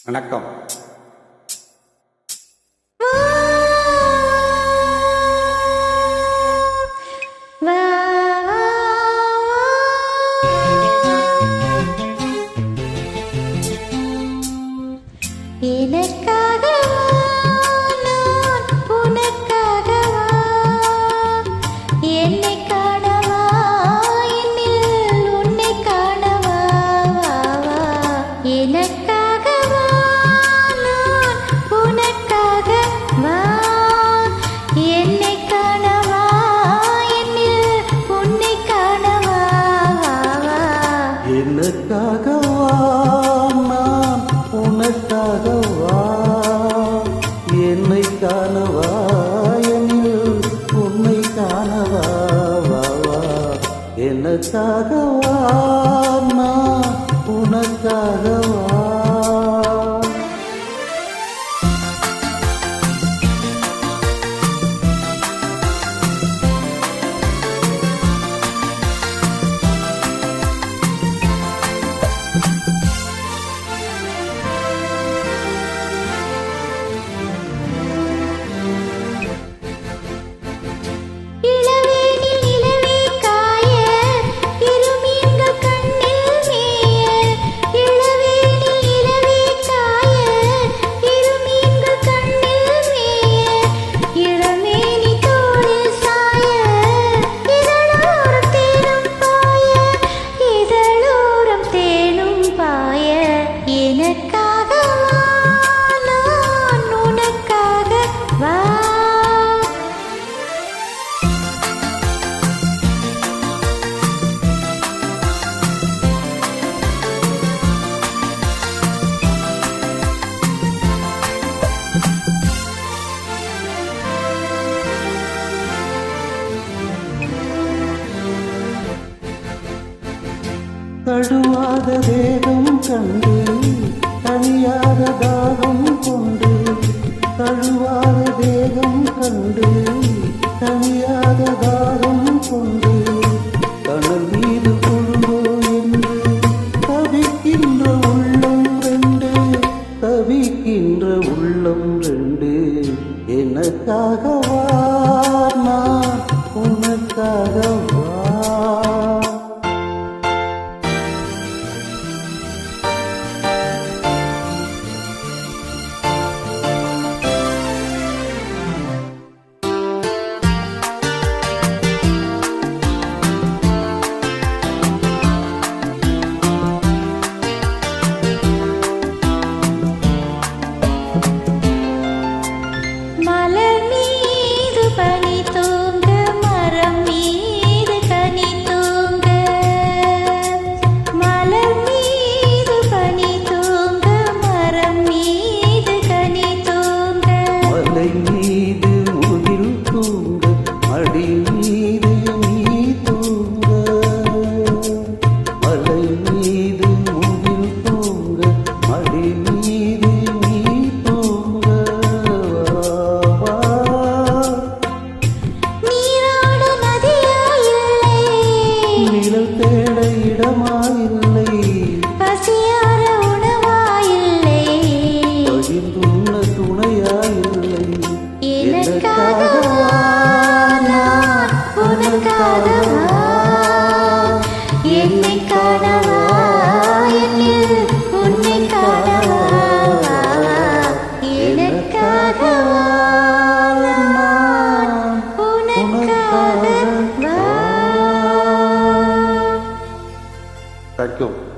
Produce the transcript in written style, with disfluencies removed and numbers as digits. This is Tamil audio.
வணக்கம். எனக்காகவா நான் உனக்காகவா என்னை காணவா என்னில் உன்னை காணவா வா எனக்காகவா நான் உனக்காகவா தழுவாத தேகம் கண்டு தனியாத தாகம் கொண்டு தழுவாத தேகம் கண்டு தனியாத தாகம் கொண்டு கணல் மீது கொள்வோ என்று தவிக்கின்ற உள்ளம் ரெண்டு தவிக்கின்ற உள்ளம் ரெண்டு எனக்காகவா நான் உனக்காகவா தேட இடமாயில்லை பசியார உணவாயில்லை பகிர்ந்துள்ள துணையாயில்லை எனக்காகவா நான் உனக்காகவா என்னை காணவா என்னில் உன்னை காணவா எனக்காகவா நான் உனக்காகவா. Thank you.